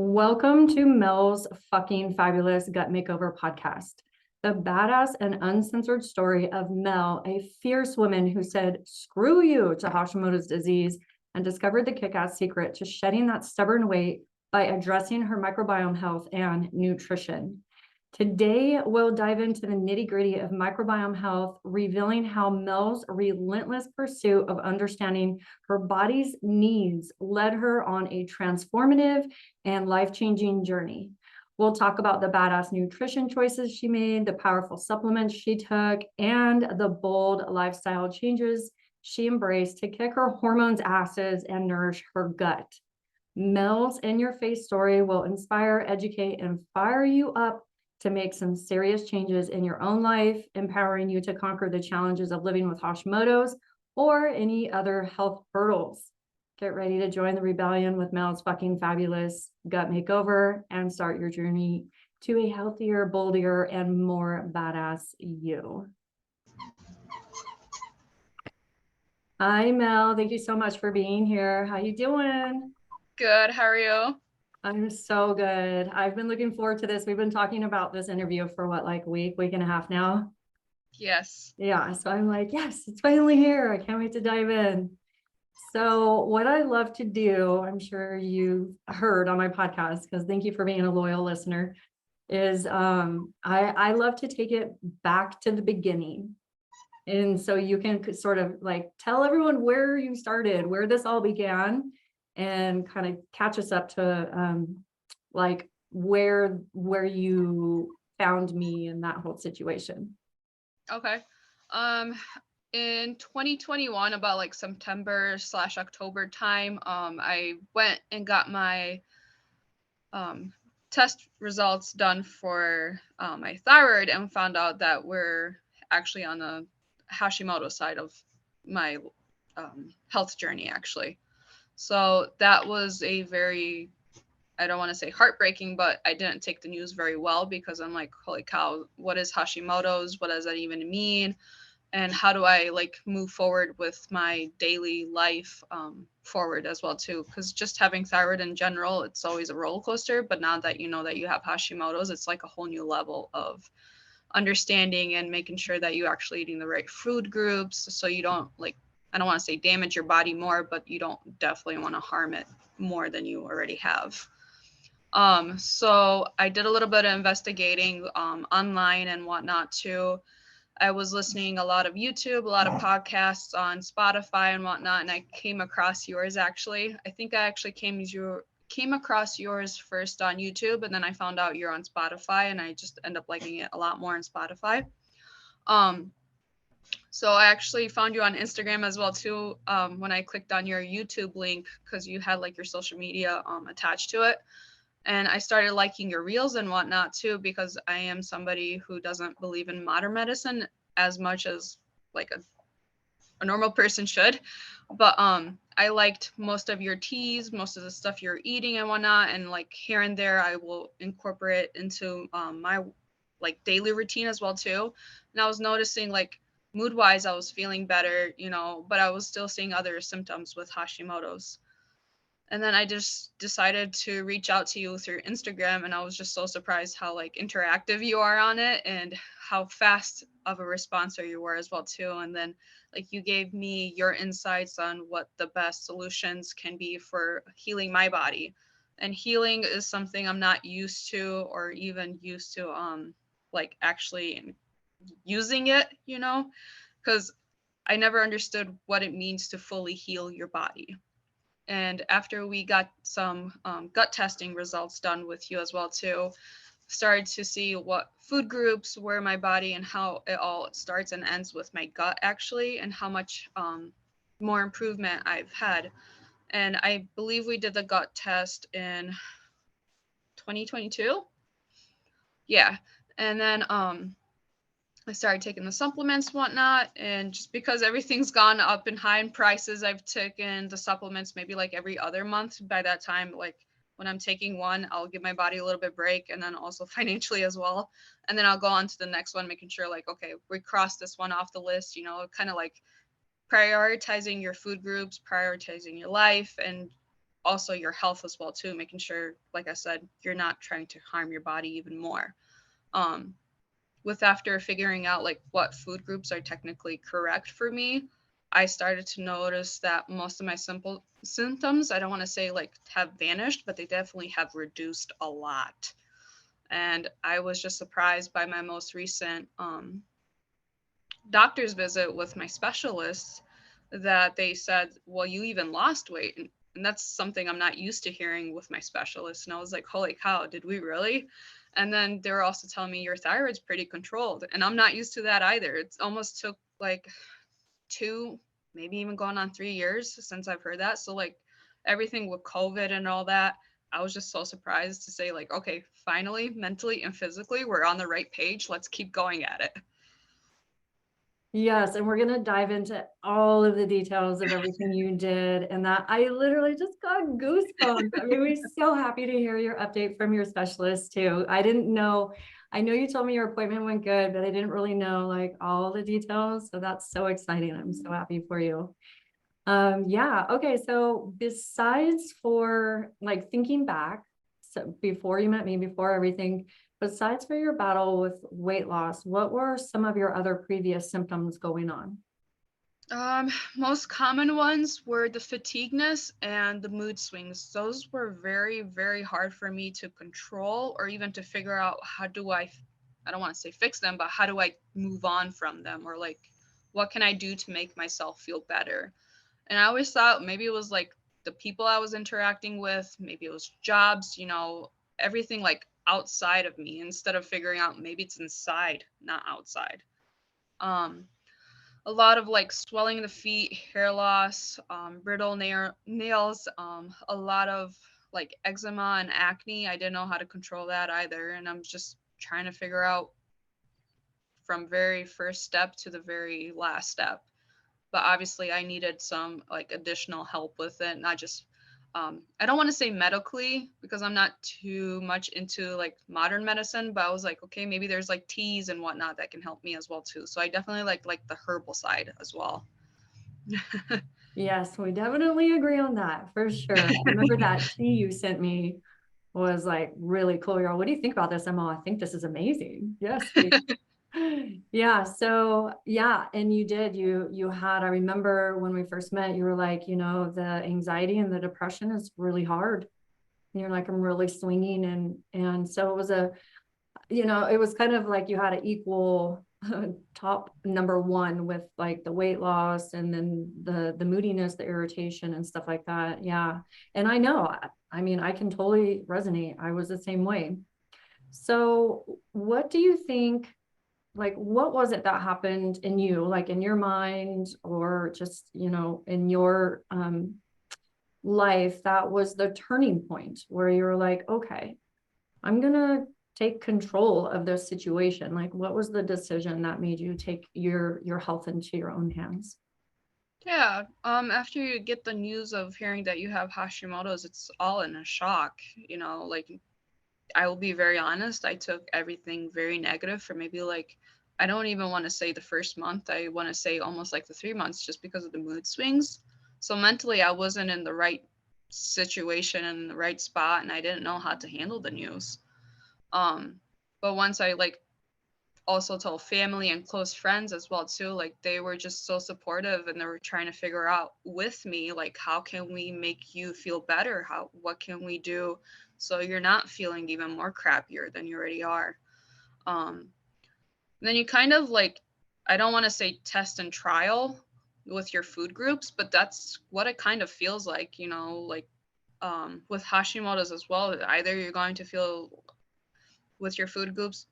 Welcome to Mel's fucking fabulous gut makeover podcast, the badass and uncensored story of Mel, a fierce woman who said screw you to Hashimoto's disease and discovered the kick-ass secret to shedding that stubborn weight by addressing her microbiome health and nutrition. Today, we'll dive into the nitty-gritty of microbiome health, revealing how Mel's relentless pursuit of understanding her body's needs led her on a transformative and life-changing journey. We'll talk about the badass nutrition choices she made, the powerful supplements she took, and the bold lifestyle changes she embraced to kick her hormones' asses and nourish her gut. Mel's in-your-face story will inspire, educate, and fire you up to make some serious changes in your own life, empowering you to conquer the challenges of living with Hashimoto's or any other health hurdles. Get ready to join the rebellion with Mel's fucking fabulous gut makeover and start your journey to a healthier, bolder, and more badass you. Hi, Mel. Thank you so much for being here. How you doing? Good. How are you? I'm so good. I've been looking forward to this. We've been talking about this interview for what, like a week and a half now? Yes. Yeah. So I'm like, yes, it's finally here. I can't wait to dive in. So what I love to do, I'm sure you heard on my podcast, because thank you for being a loyal listener, is I love to take it back to the beginning. And so you can sort of like tell everyone where you started, where this all began, and kind of catch us up to like where you found me in that whole situation. Okay. In 2021, about like September/October time, I went and got my test results done for my thyroid and found out that we're actually on the Hashimoto side of my health journey, actually. So that was a very, I don't want to say heartbreaking, but I didn't take the news very well because I'm like, holy cow, what is Hashimoto's? What does that even mean? And how do I like move forward with my daily life forward as well too? Because just having thyroid in general, it's always a roller coaster. But now that you know that you have Hashimoto's, it's like a whole new level of understanding and making sure that you're actually eating the right food groups so you don't like, I don't want to say damage your body more, but you don't definitely want to harm it more than you already have. So I did a little bit of investigating online and whatnot too. I was listening a lot of YouTube, a lot of podcasts on Spotify and whatnot, and I came across yours actually. I think I actually came across yours first on YouTube, and then I found out you're on Spotify, and I just end up liking it a lot more on Spotify. So I actually found you on Instagram as well too, when I clicked on your YouTube link because you had like your social media attached to it. And I started liking your reels and whatnot too, because I am somebody who doesn't believe in modern medicine as much as like a normal person should. But I liked most of your teas, most of the stuff you're eating and whatnot. And like here and there, I will incorporate into my like daily routine as well too. And I was noticing like mood wise, I was feeling better, you know, but I was still seeing other symptoms with Hashimoto's. And then I just decided to reach out to you through Instagram, and I was just so surprised how like interactive you are on it and how fast of a responser you were as well too. And then like you gave me your insights on what the best solutions can be for healing my body. And healing is something I'm not used to or even used to like actually using it, you know, because I never understood what it means to fully heal your body. And after we got some gut testing results done with you as well too, started to see what food groups were my body and how it all starts and ends with my gut actually, and how much more improvement I've had. And I believe we did the gut test in 2022. Yeah. And then I started taking the supplements and whatnot. And just because everything's gone up in high in prices, I've taken the supplements maybe like every other month. By that time, like when I'm taking one, I'll give my body a little bit break, and then also financially as well. And then I'll go on to the next one, making sure like, okay, we crossed this one off the list, you know, kind of like prioritizing your food groups, prioritizing your life, and also your health as well too, making sure, like I said, you're not trying to harm your body even more. Um, with after figuring out like what food groups are technically correct for me, I started to notice that most of my simple symptoms, I don't want to say like have vanished, but they definitely have reduced a lot. And I was just surprised by my most recent doctor's visit with my specialist that they said, well, you even lost weight. And that's something I'm not used to hearing with my specialist. And I was like, holy cow, did we really? And then they were also telling me your thyroid's pretty controlled. And I'm not used to that either. It's almost took like 2, maybe even going on 3 years since I've heard that. So like everything with COVID and all that, I was just so surprised to say like, okay, finally, mentally and physically, we're on the right page. Let's keep going at it. Yes, and we're gonna dive into all of the details of everything you did, and that I literally just got goosebumps. I mean, we're so happy to hear your update from your specialist too. I didn't know, I know you told me your appointment went good, but I didn't really know like all the details. So that's so exciting. I'm so happy for you. Yeah, okay. So besides for like thinking back, so before you met me, before everything, besides for your battle with weight loss, what were some of your other previous symptoms going on? Most common ones were the fatigueness and the mood swings. Those were very, very hard for me to control or even to figure out how do I don't want to say fix them, but how do I move on from them, or like what can I do to make myself feel better? And I always thought maybe it was like the people I was interacting with, maybe it was jobs, everything like outside of me instead of figuring out maybe it's inside, not outside. Um, a lot of like swelling in the feet, hair loss, brittle nails, a lot of like eczema and acne. I didn't know how to control that either. And I'm just trying to figure out from very first step to the very last step. But obviously, I needed some like additional help with it, not just. I don't want to say medically because I'm not too much into like modern medicine, but I was like, okay, maybe there's like teas and whatnot that can help me as well too. So I definitely like the herbal side as well. Yes, we definitely agree on that for sure. I remember that tea you sent me was like really cool. You're all, what do you think about this? I'm all, I think this is amazing. Yes, please. Yeah, so yeah, and you had, I remember when we first met, you were like, the anxiety and the depression is really hard. And you're like, I'm really swinging, and so it was it was kind of like you had an equal top number one with like the weight loss and then the moodiness, the irritation and stuff like that. Yeah. And I know, I mean, I can totally resonate. I was the same way. So what do you think, like, what was it that happened in you, like in your mind or just, in your life that was the turning point where you were like, okay, I'm gonna take control of this situation. Like, what was the decision that made you take your health into your own hands? Yeah. After you get the news of hearing that you have Hashimoto's, it's all in a shock. Like I will be very honest. I took everything very negative for maybe like, I don't even want to say the first month. I want to say almost like the 3 months just because of the mood swings. So mentally, I wasn't in the right situation and in the right spot, and I didn't know how to handle the news. Um, but once I like also told family and close friends as well too, like they were just so supportive and they were trying to figure out with me like how can we make you feel better, what can we do so you're not feeling even more crappier than you already are. um then you kind of like, I don't want to say test and trial with your food groups, but that's what it kind of feels like, like with Hashimoto's as well. Either you're going to feel with your food groups,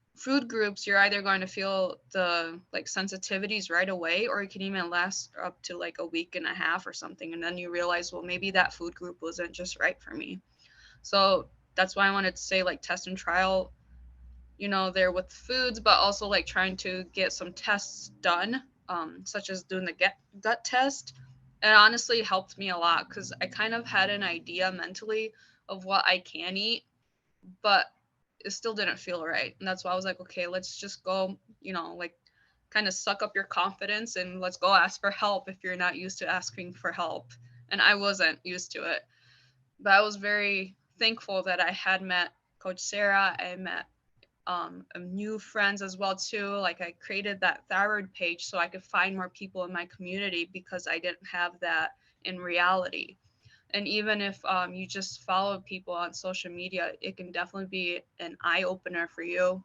you're either going to feel the like sensitivities right away, or it can even last up to like a week and a half or something, and then you realize, well, maybe that food group wasn't just right for me. So that's why I wanted to say like test and trial, there with foods, but also like trying to get some tests done, such as doing the gut test. It honestly helped me a lot because I kind of had an idea mentally of what I can eat, but it still didn't feel right. And that's why I was like, okay, let's just go, like kind of suck up your confidence and let's go ask for help if you're not used to asking for help. And I wasn't used to it. But I was very thankful that I had met Coach Sarah. I met new friends as well too. Like I created that thyroid page so I could find more people in my community because I didn't have that in reality. And even if you just follow people on social media, it can definitely be an eye opener for you.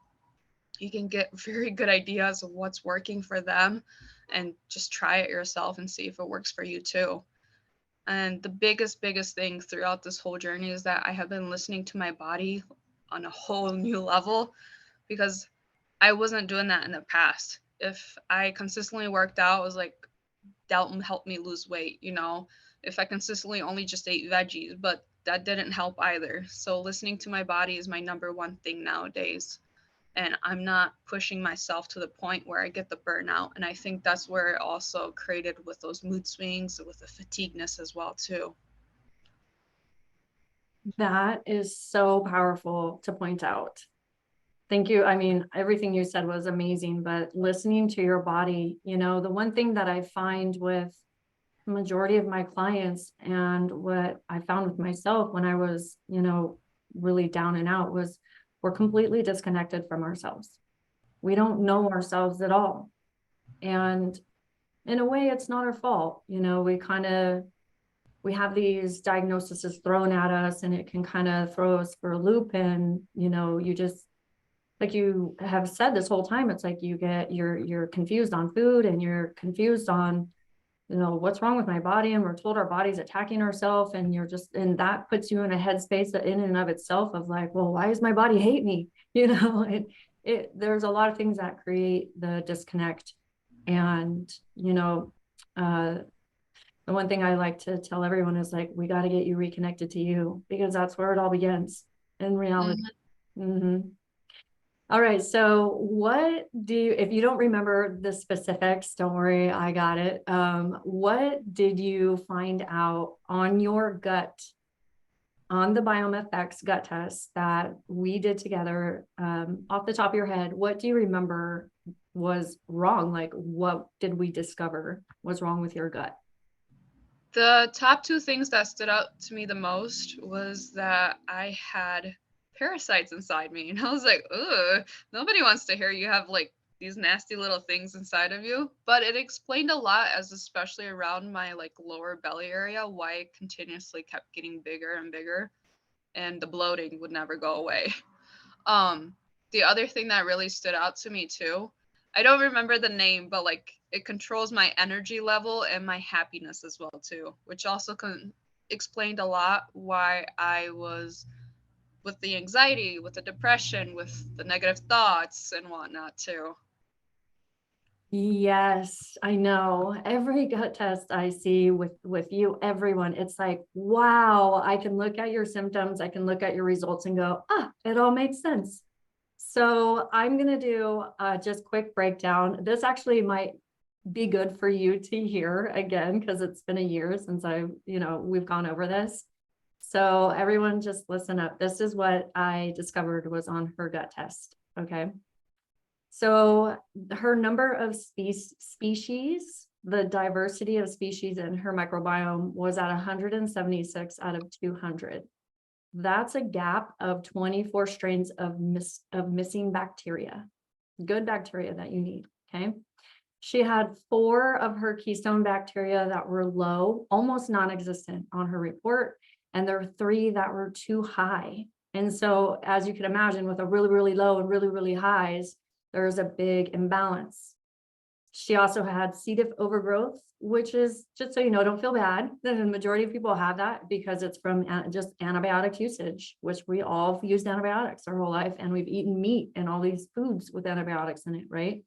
You can get very good ideas of what's working for them and just try it yourself and see if it works for you too. And the biggest thing throughout this whole journey is that I have been listening to my body on a whole new level because I wasn't doing that in the past. If I consistently worked out, it was like that helped me lose weight, you know. If I consistently only just ate veggies, but that didn't help either. So listening to my body is my number one thing nowadays. And I'm not pushing myself to the point where I get the burnout. And I think that's where it also created with those mood swings, with the fatigueness as well too. That is so powerful to point out. Thank you. I mean, everything you said was amazing, but listening to your body, you know, the one thing that I find with the majority of my clients and what I found with myself when I was, you know, really down and out was we're completely disconnected from ourselves. We don't know ourselves at all. And in a way, it's not our fault. You know, we have these diagnoses thrown at us and it can kind of throw us for a loop. And, you know, you just, like you have said this whole time, it's like you're confused on food and you're confused on, you know, what's wrong with my body, and we're told our body's attacking ourselves, and you're just, and that puts you in a headspace that in and of itself of like, well, why does my body hate me? You know, there's a lot of things that create the disconnect. And you know, the one thing I like to tell everyone is like, we got to get you reconnected to you, because that's where it all begins in reality. Mm-hmm. All right. So what do you, if you don't remember the specifics, don't worry, I got it. What did you find out on your gut, on the Biome FX gut test that we did together, off the top of your head? What do you remember was wrong? Like, what did we discover was wrong with your gut? The top two things that stood out to me the most was that I had parasites inside me. And I was like, ugh, nobody wants to hear you have like these nasty little things inside of you. But it explained a lot, as especially around my like lower belly area, why it continuously kept getting bigger and bigger and the bloating would never go away. Um, the other thing that really stood out to me too, I don't remember the name, but like it controls my energy level and my happiness as well too, which also explained a lot why I was with the anxiety, with the depression, with the negative thoughts and whatnot too. Yes, I know. Every gut test I see with you, everyone, it's like, wow, I can look at your symptoms, I can look at your results and go, ah, it all makes sense. So I'm going to do just quick breakdown. This actually might be good for you to hear again, because it's been a year since we've gone over this. So everyone just listen up. This is what I discovered was on her gut test. Okay. So her number of species, the diversity of species in her microbiome was at 176 out of 200. That's a gap of 24 strains of missing bacteria, good bacteria that you need, okay? She had 4 of her keystone bacteria that were low, almost non-existent on her report, and there were 3 that were too high. And so, as you can imagine, with a really, really low and really, really highs, there's a big imbalance. She also had C. diff overgrowth, which is, just so you know, don't feel bad. The majority of people have that because it's from just antibiotic usage, which we all have used antibiotics our whole life, and we've eaten meat and all these foods with antibiotics in it, right?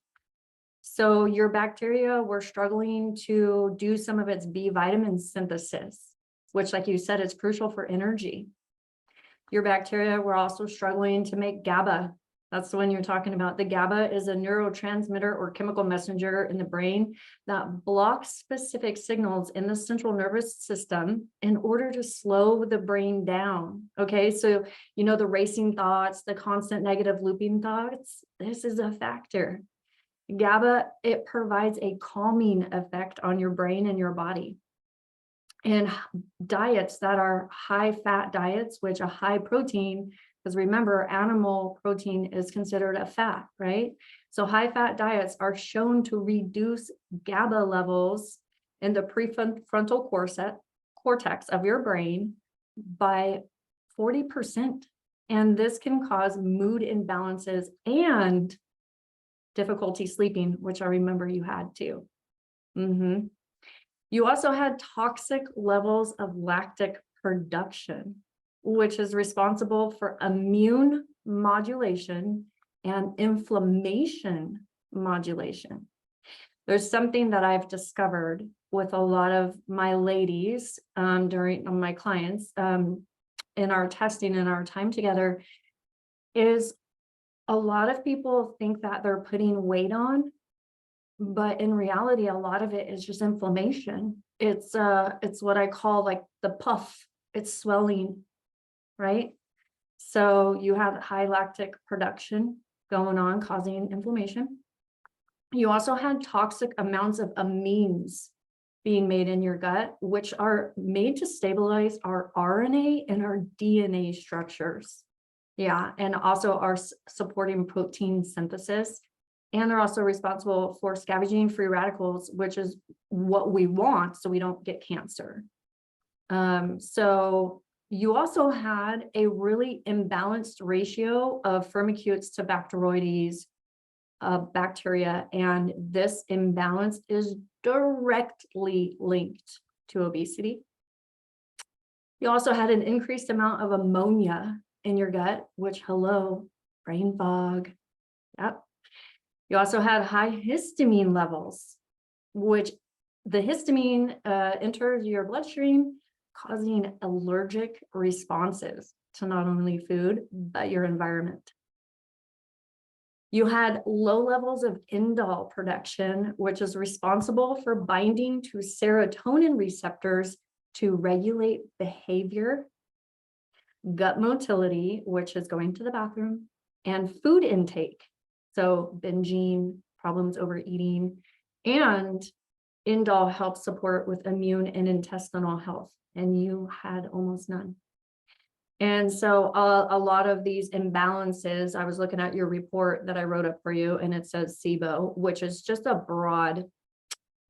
So your bacteria were struggling to do some of its B vitamin synthesis, which, like you said, is crucial for energy. Your bacteria were also struggling to make GABA. That's the one you're talking about. The GABA is a neurotransmitter or chemical messenger in the brain that blocks specific signals in the central nervous system in order to slow the brain down. Okay, so you know the racing thoughts, the constant negative looping thoughts, this is a factor. GABA, it provides a calming effect on your brain and your body. And diets that are high fat diets, which a high protein, because remember, animal protein is considered a fat, right? So high fat diets are shown to reduce GABA levels in the prefrontal cortex of your brain by 40%. And this can cause mood imbalances and difficulty sleeping, which I remember you had too. You also had toxic levels of lactic production, which is responsible for immune modulation and inflammation modulation. There's something that I've discovered with a lot of my ladies during my clients in our testing and our time together is a lot of people think that they're putting weight on, but in reality, a lot of it is just inflammation. It's what I call like the puff. It's swelling, right? So you have high lactic production going on, causing inflammation. You also had toxic amounts of amines being made in your gut, which are made to stabilize our RNA and our DNA structures. Yeah, and also are supporting protein synthesis. And they're also responsible for scavenging free radicals, which is what we want so we don't get cancer. So you also had a really imbalanced ratio of firmicutes to Bacteroides bacteria, and this imbalance is directly linked to obesity. You also had an increased amount of ammonia in your gut, which, hello, brain fog. Yep. You also had high histamine levels, which the histamine enters your bloodstream, causing allergic responses to not only food, but your environment. You had low levels of indole production, which is responsible for binding to serotonin receptors to regulate behavior, gut motility, which is going to the bathroom, and food intake. So binging, problems overeating, and indole helps support with immune and intestinal health. And you had almost none. And so a lot of these imbalances, I was looking at your report that I wrote up for you, and it says SIBO, which is just a broad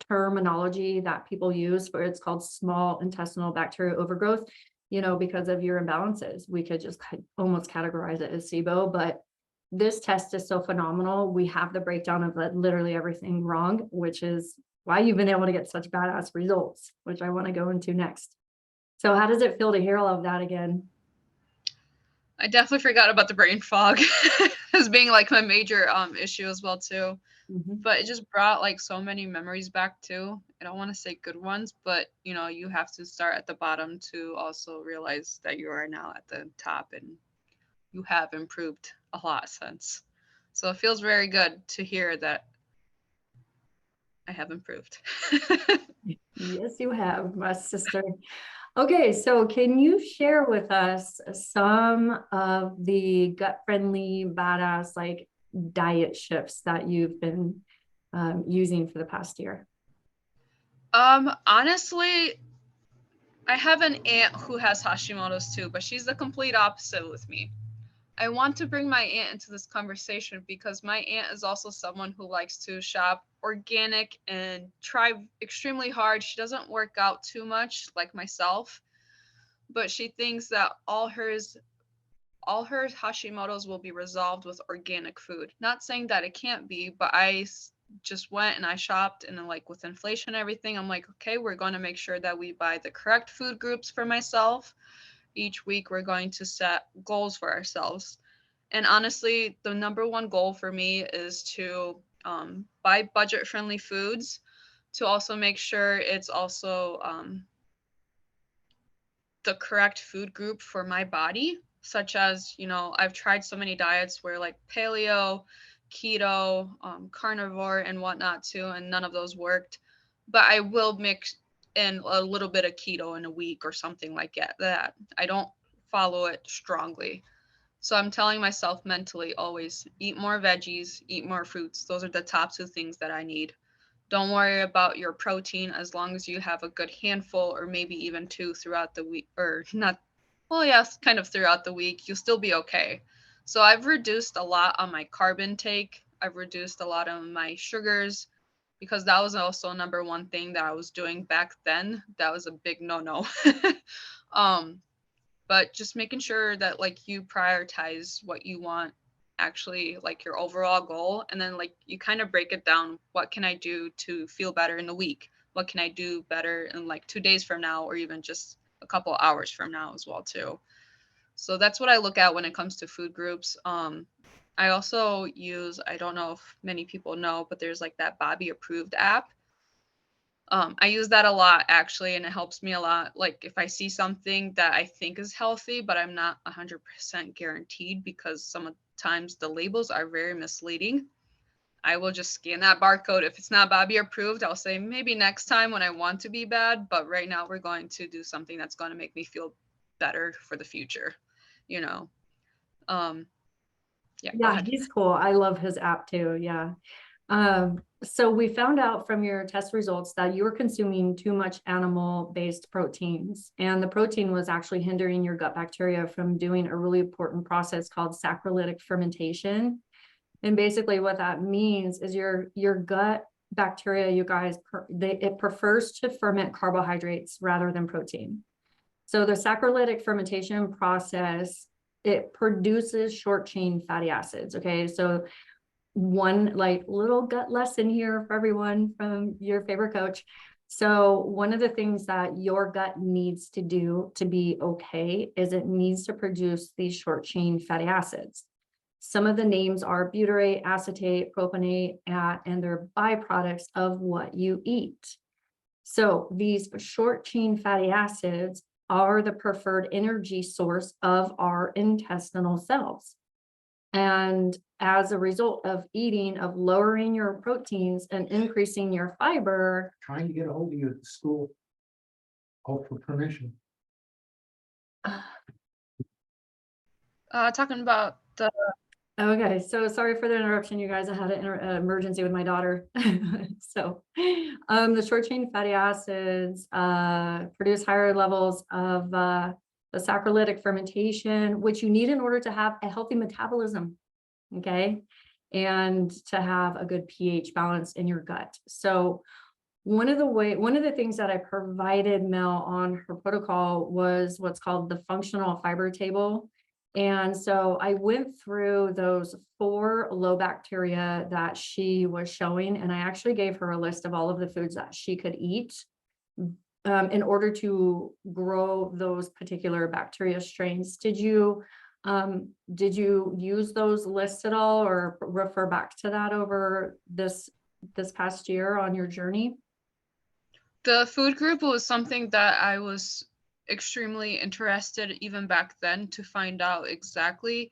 terminology that people use for, it's called small intestinal bacterial overgrowth, because of your imbalances. We could just almost categorize it as SIBO, but this test is so phenomenal. We have the breakdown of literally everything wrong, which is why you've been able to get such badass results, which I want to go into next. So how does it feel to hear all of that again? I definitely forgot about the brain fog as being like my major issue as well too. But it just brought like so many memories back too. I don't want to say good ones, but you have to start at the bottom to also realize that you are now at the top and you have improved a lot since. So it feels very good to hear that I have improved. Yes, you have, my sister. Okay, so can you share with us some of the gut-friendly, badass, like diet shifts that you've been using for the past year? Honestly, I have an aunt who has Hashimoto's too, but she's the complete opposite with me. I want to bring my aunt into this conversation because my aunt is also someone who likes to shop organic and try extremely hard. She doesn't work out too much like myself, but she thinks that all her Hashimoto's will be resolved with organic food. Not saying that it can't be, but I just went and I shopped, and then like with inflation and everything, I'm like, okay, we're going to make sure that we buy the correct food groups for myself. Each week we're going to set goals for ourselves. And honestly, the number one goal for me is to buy budget friendly foods, to also make sure it's also the correct food group for my body, such as, I've tried so many diets where like paleo, keto, carnivore, and whatnot too, and none of those worked. But I will mix in a little bit of keto in a week or something like that. I don't follow it strongly. So I'm telling myself mentally always eat more veggies, eat more fruits. Those are the top two things that I need Don't worry about your protein as long as you have a good handful or maybe even two throughout the week, or not, well, yes, kind of throughout the week, you'll still be okay. So I've reduced a lot on my carb intake. I've reduced a lot on my sugars because that was also number one thing that I was doing back then. That was a big no-no. um, but just making sure that like you prioritize what you want, actually like your overall goal, and then like you kind of break it down. What can I do to feel better in the week? What can I do better in like 2 days from now, or even just a couple hours from now as well too? So that's what I look at when it comes to food groups. I also use, I don't know if many people know, but there's like that Bobby approved app. I use that a lot actually, and it helps me a lot. Like if I see something that I think is healthy, but I'm not 100% guaranteed because sometimes the labels are very misleading, I will just scan that barcode. If it's not Bobby approved, I'll say maybe next time when I want to be bad, but right now we're going to do something that's going to make me feel better for the future, you know. Um, yeah, go Yeah, ahead. he's cool. I love his app too. Yeah. So we found out from your test results that you were consuming too much animal-based proteins, and the protein was actually hindering your gut bacteria from doing a really important process called saccharolytic fermentation. And basically what that means is your gut bacteria, you guys, it prefers to ferment carbohydrates rather than protein. So the saccharolytic fermentation process, it produces short chain fatty acids. Okay. So one like little gut lesson here for everyone from your favorite coach. So one of the things that your gut needs to do to be okay is it needs to produce these short chain fatty acids. Some of the names are butyrate, acetate, propionate, and they're byproducts of what you eat. So these short chain fatty acids are the preferred energy source of our intestinal cells. And as a result of eating, of lowering your proteins and increasing your fiber. Trying to get a hold of you at the school. Hope for permission. Talking about the Okay, so sorry for the interruption, you guys. I had an emergency with my daughter. So the short chain fatty acids produce higher levels of the saccharolytic fermentation, which you need in order to have a healthy metabolism, okay, and to have a good pH balance in your gut. So one of the things that I provided Mel on her protocol was what's called the functional fiber table. And so I went through those 4 low bacteria that she was showing, and I actually gave her a list of all of the foods that she could eat in order to grow those particular bacteria strains. Did you use those lists at all, or refer back to that over this past year on your journey? The food group was something that I was extremely interested even back then to find out exactly.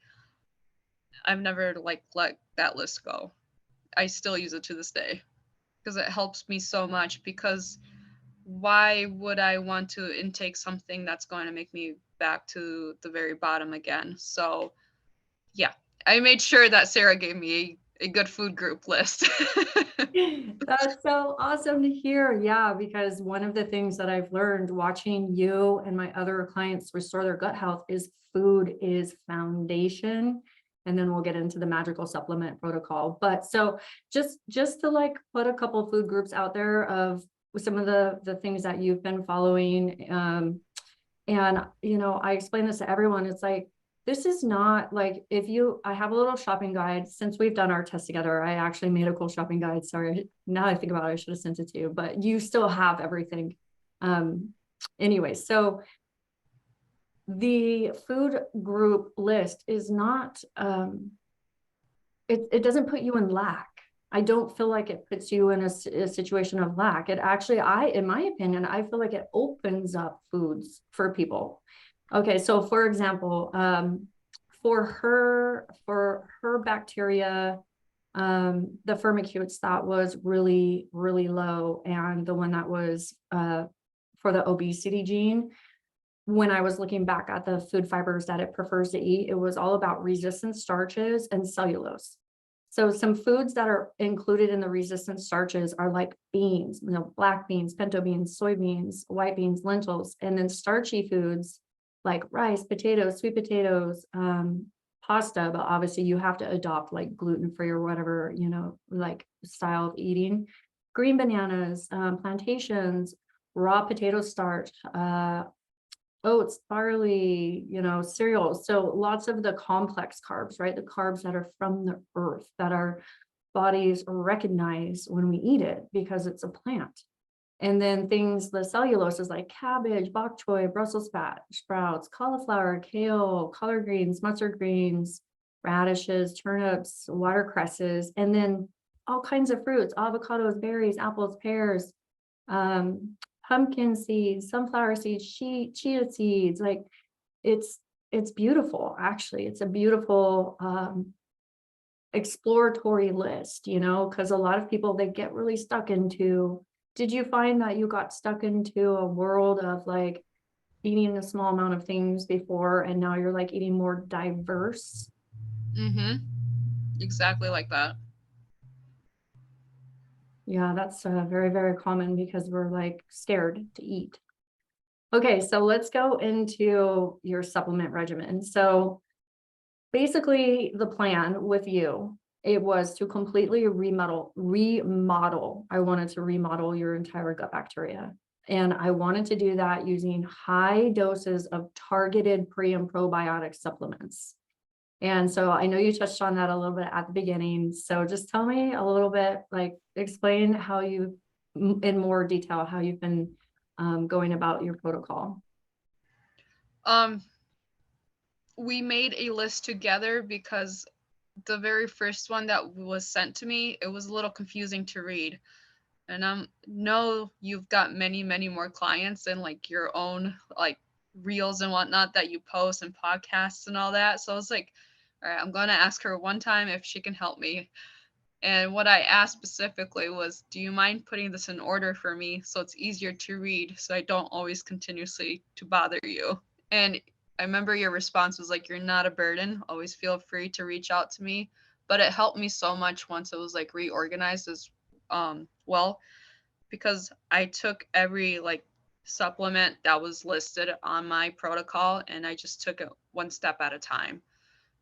I've never like let that list go. I still use it to this day because it helps me so much, because why would I want to intake something that's going to make me back to the very bottom again? So yeah, I made sure that Sarah gave me a good food group list. That's so awesome to hear. Yeah, because one of the things that I've learned watching you and my other clients restore their gut health is food is foundation. And then we'll get into the magical supplement protocol. But so just to like put a couple food groups out there of some of the things that you've been following. And I explain this to everyone. It's like, this is not like, I have a little shopping guide. Since we've done our test together, I actually made a cool shopping guide. Sorry, now I think about it, I should have sent it to you, but you still have everything. Anyway, so the food group list is not, it doesn't put you in lack. I don't feel like it puts you in a situation of lack. It actually, in my opinion, I feel like it opens up foods for people. Okay, so for example, for her bacteria, the firmicutes that was really, really low, and the one that was for the obesity gene, when I was looking back at the food fibers that it prefers to eat, it was all about resistant starches and cellulose. So some foods that are included in the resistant starches are like beans, black beans, pinto beans, soybeans, white beans, lentils, and then starchy foods like rice, potatoes, sweet potatoes, pasta, but obviously you have to adopt like gluten-free or whatever, like style of eating. Green bananas, plantations, raw potato starch, oats, barley, cereals. So lots of the complex carbs, right? The carbs that are from the earth that our bodies recognize when we eat it because it's a plant. And then the cellulose is like cabbage, bok choy, Brussels sprouts, cauliflower, kale, collard greens, mustard greens, radishes, turnips, watercresses, and then all kinds of fruits, avocados, berries, apples, pears, pumpkin seeds, sunflower seeds, chia seeds. Like it's beautiful. Actually, it's a beautiful exploratory list, because a lot of people, they get really stuck into. Did you find that you got stuck into a world of like eating a small amount of things before, and now you're like eating more diverse? Exactly like that. Yeah, that's very, very common because we're like scared to eat. Okay, so let's go into your supplement regimen. So basically the plan with you, it was to completely remodel. I wanted to remodel your entire gut bacteria. And I wanted to do that using high doses of targeted pre and probiotic supplements. And so I know you touched on that a little bit at the beginning. So just tell me a little bit, like explain how you, in more detail, how you've been going about your protocol. We made a list together because the very first one that was sent to me, it was a little confusing to read. And know you've got many, many more clients and like your own like reels and whatnot that you post and podcasts and all that. So I was like, all right, I'm going to ask her one time if she can help me. And what I asked specifically was, do you mind putting this in order for me so it's easier to read so I don't always continuously to bother you? And I remember your response was like, you're not a burden. Always feel free to reach out to me. But it helped me so much once it was like reorganized as well, because I took every like supplement that was listed on my protocol and I just took it one step at a time,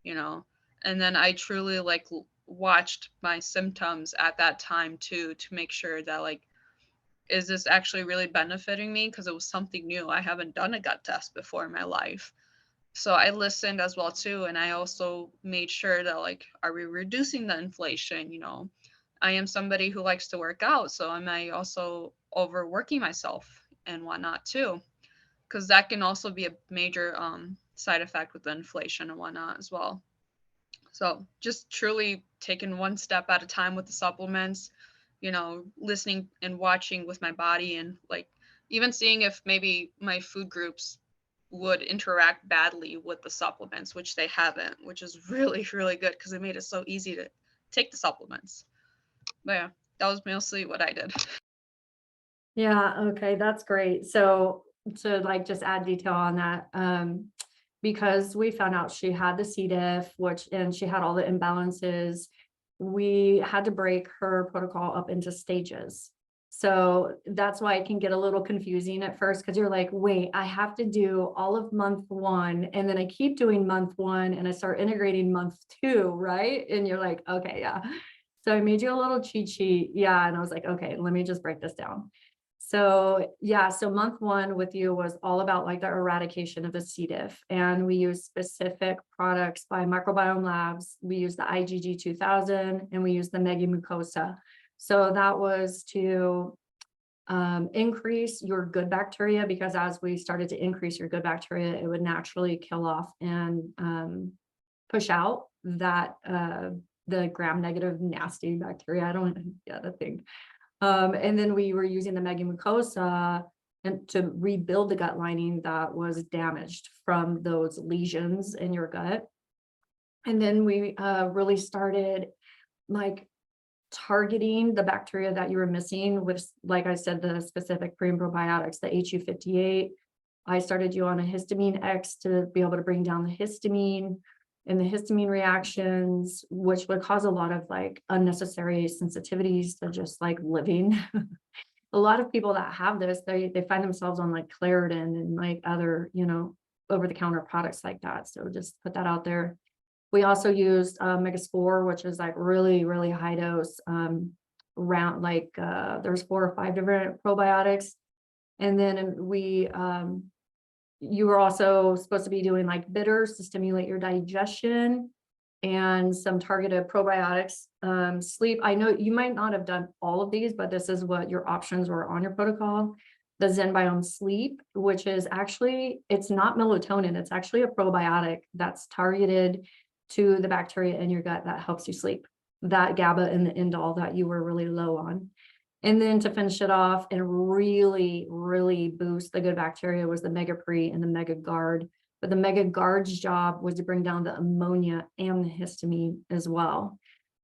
and then I truly like watched my symptoms at that time too, to make sure that like, is this actually really benefiting me? Because it was something new. I haven't done a gut test before in my life. So I listened as well too, and I also made sure that like, are we reducing the inflation? I am somebody who likes to work out, so am I also overworking myself and whatnot too? Because that can also be a major side effect with the inflation and whatnot as well. So just truly taking one step at a time with the supplements, listening and watching with my body, and like even seeing if maybe my food groups would interact badly with the supplements, which they haven't, which is really, really good because it made it so easy to take the supplements. But yeah, that was mostly what I did. Yeah, okay, that's great. So to like just add detail on that, because we found out she had the C. diff, and she had all the imbalances, we had to break her protocol up into stages. So that's why it can get a little confusing at first, because you're like, wait, I have to do all of month 1, and then I keep doing month 1, and I start integrating month 2, right? And you're like, okay, yeah. So I made you a little cheat sheet. Yeah. And I was like, okay, let me just break this down. So yeah, so month 1 with you was all about like the eradication of the C. diff. And we use specific products by Microbiome Labs. We use the IgG 2000 and we use the Mucosa. So that was to increase your good bacteria, because as we started to increase your good bacteria, it would naturally kill off and push out that the gram-negative nasty bacteria. I don't get a thing. And then we were using the Mucosa and to rebuild the gut lining that was damaged from those lesions in your gut. And then we really started like targeting the bacteria that you were missing with, like I said, the specific pre and probiotics, the HU58. I started you on a histamine X to be able to bring down the histamine. and the histamine reactions, which would cause a lot of like unnecessary sensitivities to just like living. A lot of people that have this, they find themselves on like Claritin and like other, over the counter products like that. So just put that out there. We also used Megaspore, which is like really, really high dose, round, like there's 4 or 5 different probiotics. And then you were also supposed to be doing like bitters to stimulate your digestion and some targeted probiotics. Sleep, I know you might not have done all of these, but this is what your options were on your protocol. The ZenBiome Sleep, which is actually, it's not melatonin, it's actually a probiotic that's targeted to the bacteria in your gut that helps you sleep. That GABA and the indole that you were really low on. And then to finish it off and really, really boost the good bacteria was the Mega Pre and the Mega Guard. But the Mega Guard's job was to bring down the ammonia and the histamine as well.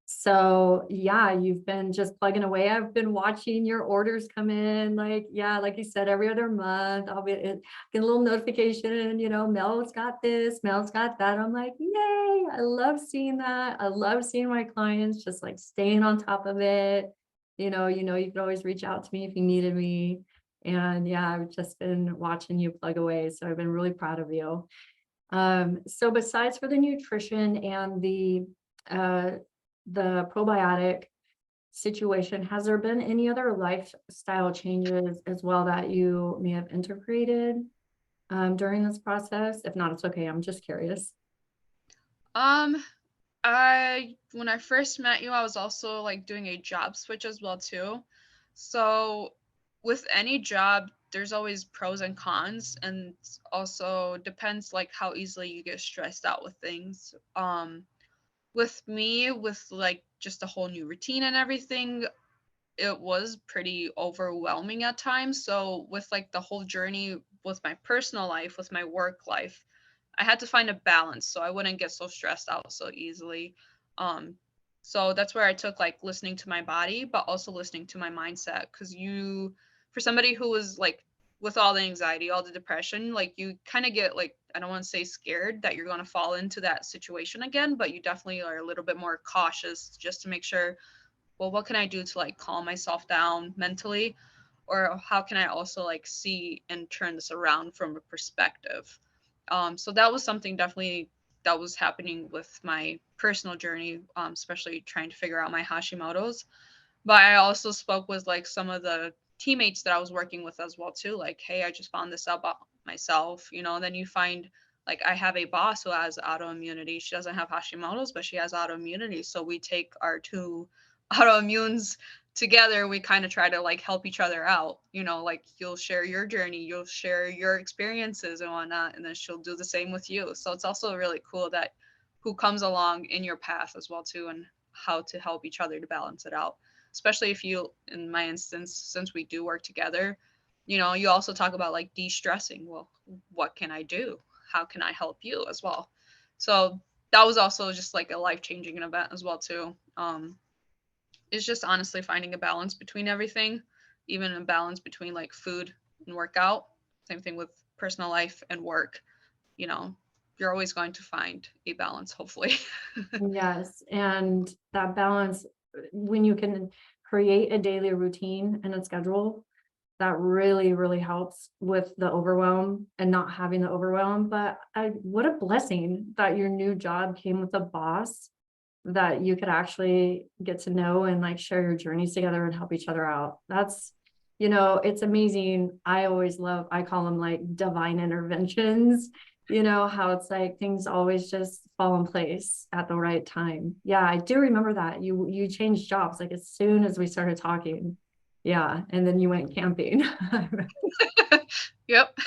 So yeah, you've been just plugging away. I've been watching your orders come in, like you said, every other month. I'll get a little notification, Mel's got this, Mel's got that. I'm like, yay! I love seeing that. I love seeing my clients just like staying on top of it. You could always reach out to me if you needed me. And yeah, I've just been watching you plug away. So I've been really proud of you. So besides for the nutrition and the probiotic situation, has there been any other lifestyle changes as well that you may have integrated during this process? If not, it's okay. I'm just curious. When I first met you, I was also like doing a job switch as well too. So with any job, there's always pros and cons, and also depends like how easily you get stressed out with things. With me, with like just a whole new routine and everything, it was pretty overwhelming at times. So with like the whole journey with my personal life, with my work life, I had to find a balance so I wouldn't get so stressed out so easily. So that's where I took like listening to my body, but also listening to my mindset. Because for somebody who was like with all the anxiety, all the depression, like you kind of get like, I don't want to say scared that you're going to fall into that situation again, but you definitely are a little bit more cautious just to make sure, well, what can I do to like calm myself down mentally? Or how can I also like see and turn this around from a perspective? So that was something definitely that was happening with my personal journey, especially trying to figure out my Hashimoto's. But I also spoke with like some of the teammates that I was working with as well too. Like, hey, I just found this out about myself, and then you find like I have a boss who has autoimmunity. She doesn't have Hashimoto's, but she has autoimmunity. So we take our 2 autoimmunes together. We kind of try to like help each other out, like you'll share your journey, you'll share your experiences and whatnot, and then she'll do the same with you. So it's also really cool that who comes along in your path as well too, and how to help each other to balance it out. Especially if you, in my instance, since we do work together, you also talk about like de-stressing. Well, what can I do? How can I help you as well? So that was also just like a life-changing event as well too. It's just honestly finding a balance between everything, even a balance between like food and workout. Same thing with personal life and work. You're always going to find a balance, hopefully. Yes. And that balance, when you can create a daily routine and a schedule, that really, really helps with the overwhelm and not having the overwhelm. But what a blessing that your new job came with a boss that you could actually get to know and like share your journeys together and help each other out. That's, it's amazing. I call them like divine interventions, how it's like things always just fall in place at the right time. Yeah, I do remember that. You changed jobs like as soon as we started talking. Yeah. And then you went camping. Yep.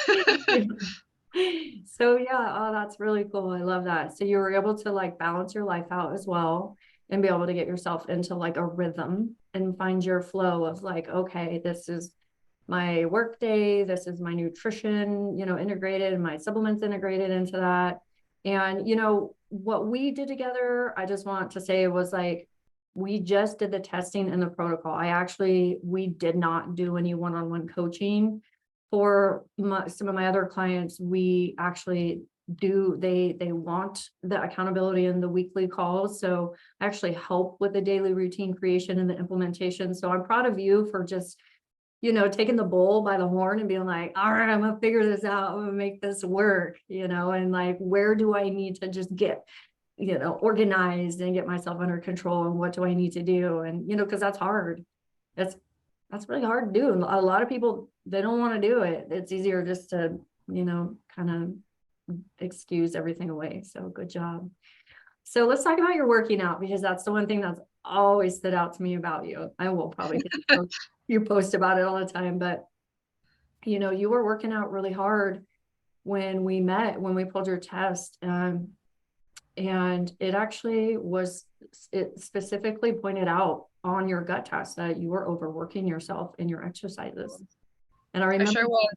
So yeah, oh, that's really cool. I love that. So you were able to like balance your life out as well and be able to get yourself into like a rhythm and find your flow of like, okay, this is my work day, this is my nutrition, integrated, and my supplements integrated into that. And what we did together, I just want to say, was like we just did the testing and the protocol. We did not do any one-on-one coaching. For some of my other clients, we actually they want the accountability and the weekly calls. So I actually help with the daily routine creation and the implementation. So I'm proud of you for just, taking the bull by the horn and being like, all right, I'm gonna figure this out. I'm gonna make this work, and like, where do I need to just get, organized and get myself under control, and what do I need to do? And, because that's hard. That's really hard to do. And a lot of people, they don't want to do it. It's easier just to, kind of excuse everything away. So good job. So let's talk about your working out, because that's the one thing that's always stood out to me about you. I will probably you post about it all the time, but you were working out really hard when we met, when we pulled your test. And it actually it specifically pointed out on your gut test that you were overworking yourself in your exercises. And I I remember sure was.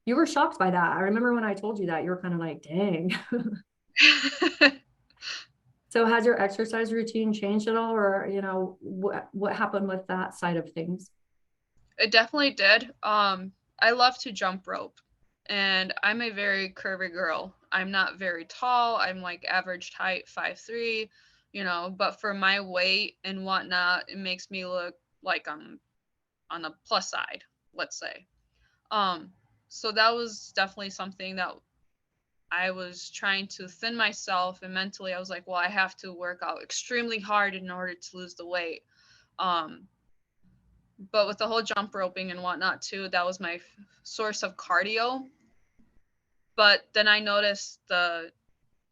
you were shocked by that. I remember when I told you that, you were kind of like, dang. So has your exercise routine changed at all, or, what happened with that side of things? It definitely did. I love to jump rope, and I'm a very curvy girl. I'm not very tall. I'm like average height, 5'3", but for my weight and whatnot, it makes me look like I'm on the plus side, let's say. So that was definitely something that I was trying to thin myself, and mentally I was like, well, I have to work out extremely hard in order to lose the weight. But with the whole jump roping and whatnot too, that was my source of cardio. But then I noticed the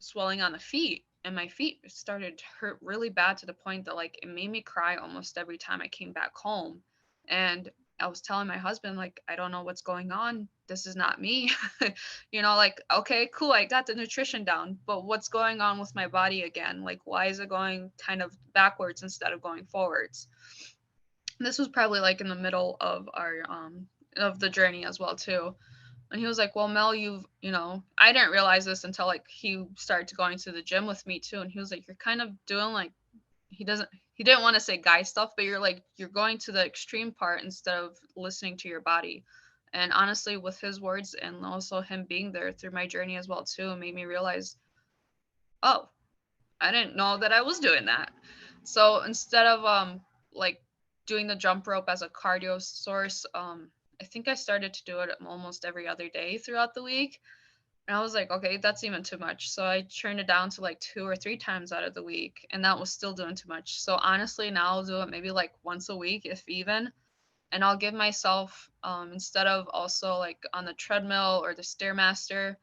swelling on the feet, and my feet started to hurt really bad, to the point that like it made me cry almost every time I came back home. And I was telling my husband, like, I don't know what's going on. This is not me. Like, okay, cool, I got the nutrition down, but what's going on with my body again? Like, why is it going kind of backwards instead of going forwards? This was probably like in the middle of our of the journey as well too. And he was like, well, Mel, I didn't realize this until like he started going to the gym with me too. And he was like, you're kind of doing like, he didn't want to say guy stuff, but you're going to the extreme part instead of listening to your body. And honestly, with his words and also him being there through my journey as well too, it made me realize, oh, I didn't know that I was doing that. So instead of like doing the jump rope as a cardio source, I think I started to do it almost every other day throughout the week. And I was like, okay, that's even too much. So I turned it down to like 2 or 3 times out of the week, and that was still doing too much. So honestly, now I'll do it maybe like once a week, if even. And I'll give myself, instead of also like on the treadmill or the Stairmaster,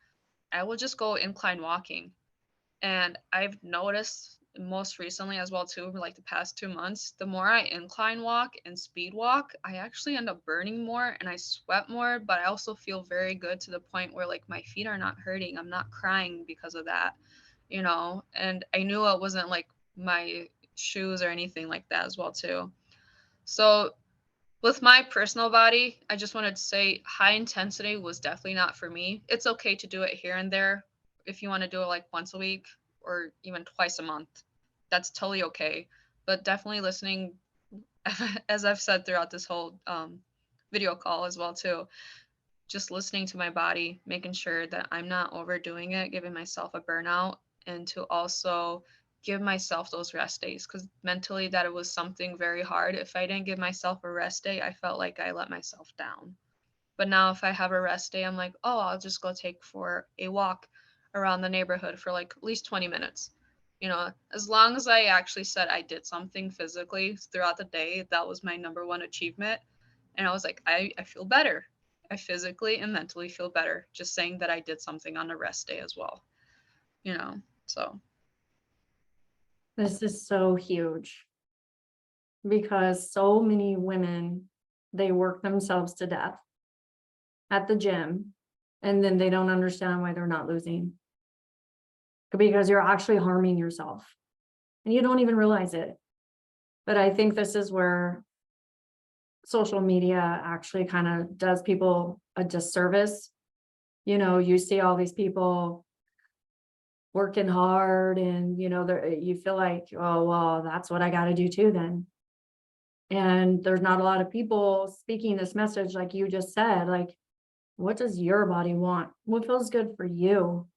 I will just go incline walking. And I've noticed most recently as well too, like the past 2 months, the more I incline walk and speed walk, I actually end up burning more and I sweat more, but I also feel very good, to the point where like my feet are not hurting. I'm not crying because of that, and I knew it wasn't like my shoes or anything like that as well too. So with my personal body, I just wanted to say high intensity was definitely not for me. It's okay to do it here and there if you want to do it like once a week or even twice a month. That's totally okay. But definitely listening, as I've said throughout this whole video call as well too, just listening to my body, making sure that I'm not overdoing it, giving myself a burnout, and to also give myself those rest days, because mentally that it was something very hard. If I didn't give myself a rest day, I felt like I let myself down. But now if I have a rest day, I'm like, oh, I'll just go take for a walk around the neighborhood for like at least 20 minutes. As long as I actually said I did something physically throughout the day, that was my number one achievement. And I was like, I feel better. I physically and mentally feel better just saying that I did something on a rest day as well. So. This is so huge, because so many women, they work themselves to death at the gym, and then they don't understand why they're not losing, because you're actually harming yourself and you don't even realize it. But I think this is where social media actually kind of does people a disservice. You see all these people working hard, and you feel like, oh well, that's what I got to do too then. And there's not a lot of people speaking this message, like you just said, like, what does your body want? What feels good for you?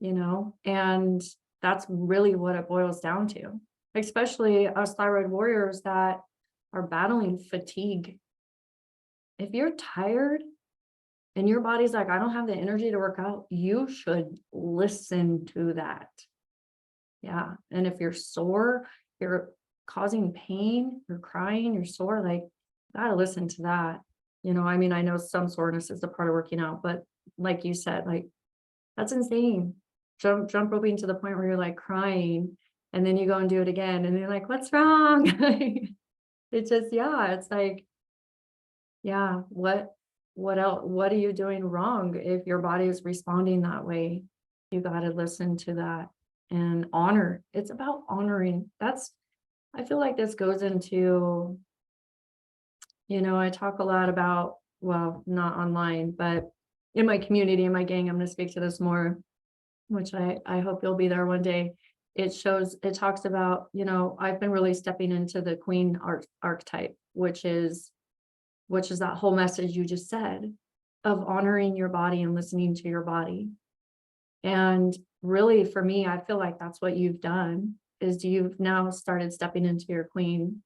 and that's really what it boils down to, especially us thyroid warriors that are battling fatigue. If you're tired and your body's like, I don't have the energy to work out, you should listen to that. Yeah. And if you're sore, you're causing pain, you're crying, you're sore, like, gotta listen to that. I mean, I know some soreness is a part of working out, but like you said, like, that's insane. Jump roping to the point where you're like crying and then you go and do it again and you're like, what's wrong? It's just, yeah, it's like, yeah, what else? What are you doing wrong if your body is responding that way? You got to listen to that and honor. It's about honoring. I feel like this goes into, I talk a lot about, well, not online, but in my community, in my gang, I'm going to speak to this more, which I hope you'll be there one day. It talks about, I've been really stepping into the queen archetype, which is that whole message you just said of honoring your body and listening to your body. And really, for me, I feel like that's what you've done, is you've now started stepping into your queen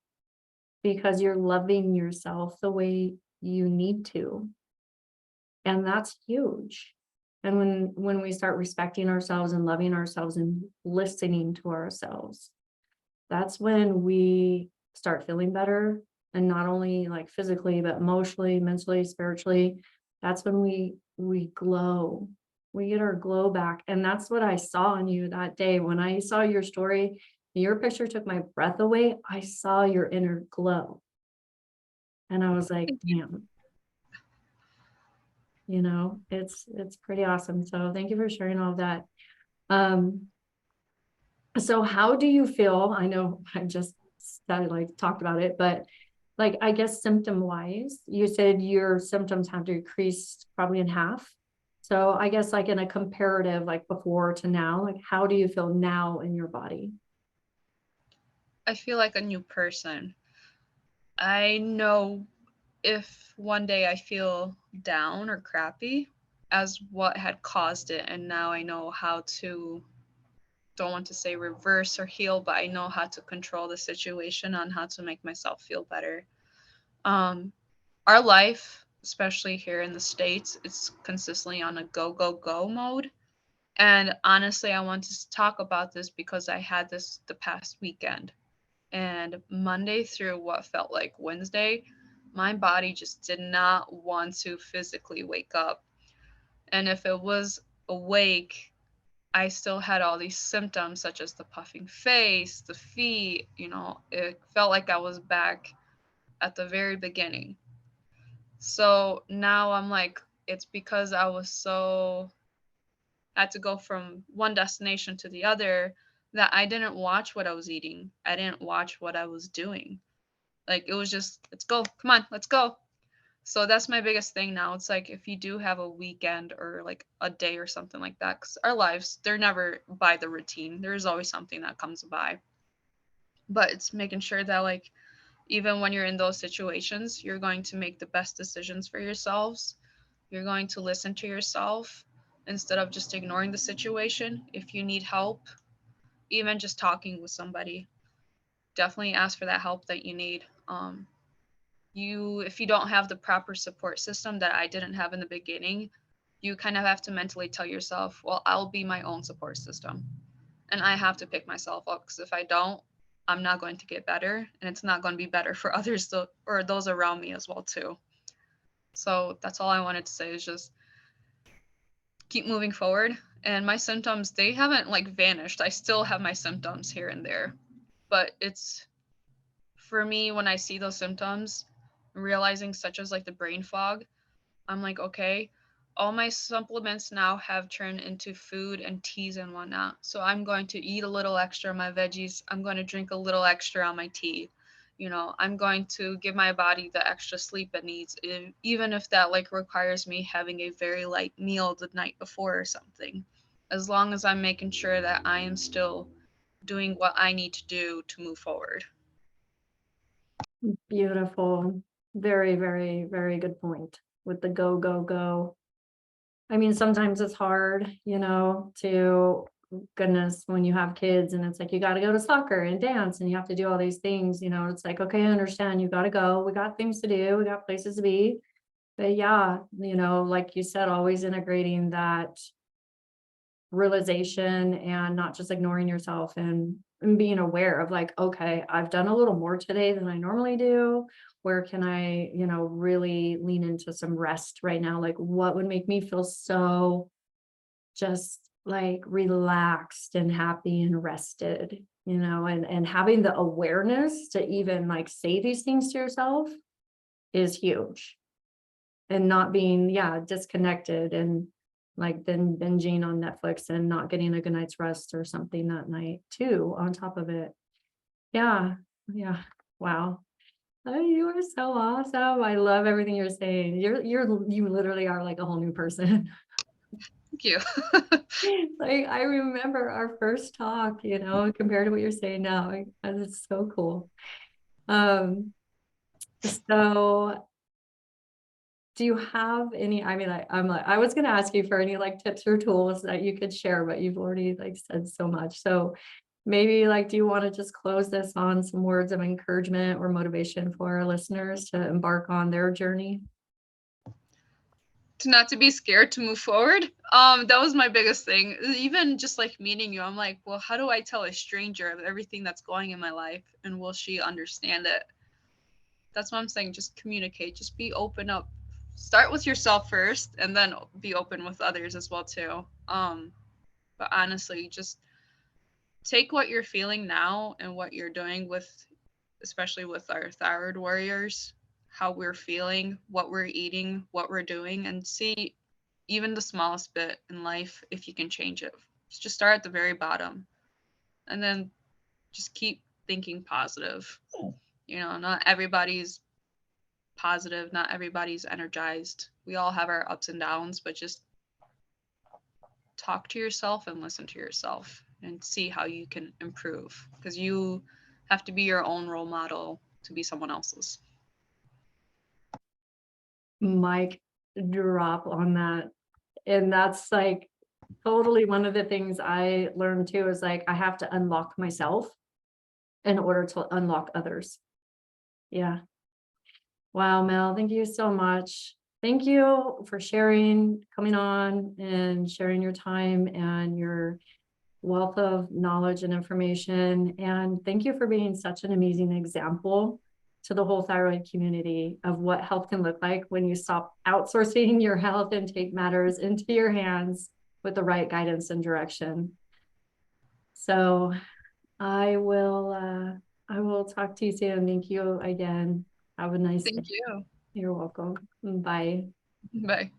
because you're loving yourself the way you need to. And that's huge. And when we start respecting ourselves and loving ourselves and listening to ourselves, that's when we start feeling better. And not only like physically, but emotionally, mentally, spiritually. That's when we glow. We get our glow back. And that's what I saw in you that day. When I saw your story, your picture took my breath away. I saw your inner glow. And I was like, damn, it's pretty awesome. So thank you for sharing all of that. So how do you feel? I know I just talked about it, but like, I guess symptom wise, you said your symptoms have decreased probably in half. So I guess like in a comparative, like before to now, like how do you feel now in your body? I feel like a new person. I know if one day I feel down or crappy as what had caused it, and now I know how to, don't want to say reverse or heal, but I know how to control the situation on how to make myself feel better. Um, our life, especially here in the States, it's consistently on a go, go, go mode. And honestly, I want to talk about this because I had this the past weekend. And Monday through what felt like Wednesday, my body just did not want to physically wake up. And if it was awake, I still had all these symptoms, such as the puffing face, the feet. It felt like I was back at the very beginning. So now I'm like, it's because had to go from one destination to the other, that I didn't watch what I was eating. I didn't watch what I was doing. Like, it was just, let's go. Come on, let's go. So that's my biggest thing now. It's like, if you do have a weekend or like a day or something like that, because our lives, they're never by the routine. There's always something that comes by. But it's making sure that, like, even when you're in those situations, you're going to make the best decisions for yourselves. You're going to listen to yourself instead of just ignoring the situation. If you need help, even just talking with somebody, definitely ask for that help that you need. If you don't have the proper support system that I didn't have in the beginning, you kind of have to mentally tell yourself, well, I'll be my own support system. And I have to pick myself up, because if I don't, I'm not going to get better, and it's not going to be better for others or those around me as well too. So that's all I wanted to say, is just keep moving forward. And my symptoms, they haven't like vanished. I still have my symptoms here and there, but it's, for me, when I see those symptoms, realizing, such as like the brain fog, I'm like, okay, all my supplements now have turned into food and teas and whatnot. So I'm going to eat a little extra on my veggies. I'm going to drink a little extra on my tea. I'm going to give my body the extra sleep it needs, even if that like requires me having a very light meal the night before or something. As long as I'm making sure that I am still doing what I need to do to move forward. Beautiful. Very, very, very good point with the go, go, go. I mean, sometimes it's hard, to goodness, when you have kids and it's like, you got to go to soccer and dance and you have to do all these things, it's like, okay, I understand, you got to go. We got things to do. We got places to be. But yeah, like you said, always integrating that realization and not just ignoring yourself and being aware of like, okay, I've done a little more today than I normally do. Where can I, really lean into some rest right now? Like, what would make me feel so just like relaxed and happy and rested, and having the awareness to even like say these things to yourself is huge. And not being, disconnected and like then binging on Netflix and not getting a good night's rest or something that night too, on top of it. Yeah. Yeah. Wow. Oh, you are so awesome. I love everything you're saying. You literally are like a whole new person. Thank you. Like I remember our first talk, compared to what you're saying now. It's so cool. Um, so do you have any, I mean, I was gonna ask you for any like tips or tools that you could share, but you've already like said so much. So maybe like, do you want to just close this on some words of encouragement or motivation for our listeners to embark on their journey? To not to be scared to move forward. That was my biggest thing. Even just like meeting you, I'm like, well, how do I tell a stranger of everything that's going in my life, and will she understand it? That's what I'm saying. Just communicate. Just be open up. Start with yourself first, and then be open with others as well too. But honestly, just take what you're feeling now and what you're doing with, especially with our thyroid warriors, how we're feeling, what we're eating, what we're doing, and see even the smallest bit in life if you can change it. Just start at the very bottom, and then just keep thinking positive. Not everybody's positive, not everybody's energized. We all have our ups and downs, but just talk to yourself and listen to yourself and see how you can improve, because you have to be your own role model to be someone else's. Mic drop on that. And that's like totally one of the things I learned too, is like I have to unlock myself in order to unlock others. Yeah. Wow, Mel, thank you so much. Thank you for sharing, coming on and sharing your time and your wealth of knowledge and information. And thank you for being such an amazing example to the whole thyroid community of what health can look like when you stop outsourcing your health and take matters into your hands with the right guidance and direction. So I will talk to you soon. Thank you again. Have a nice day. Thank you. You're welcome. Bye. Bye.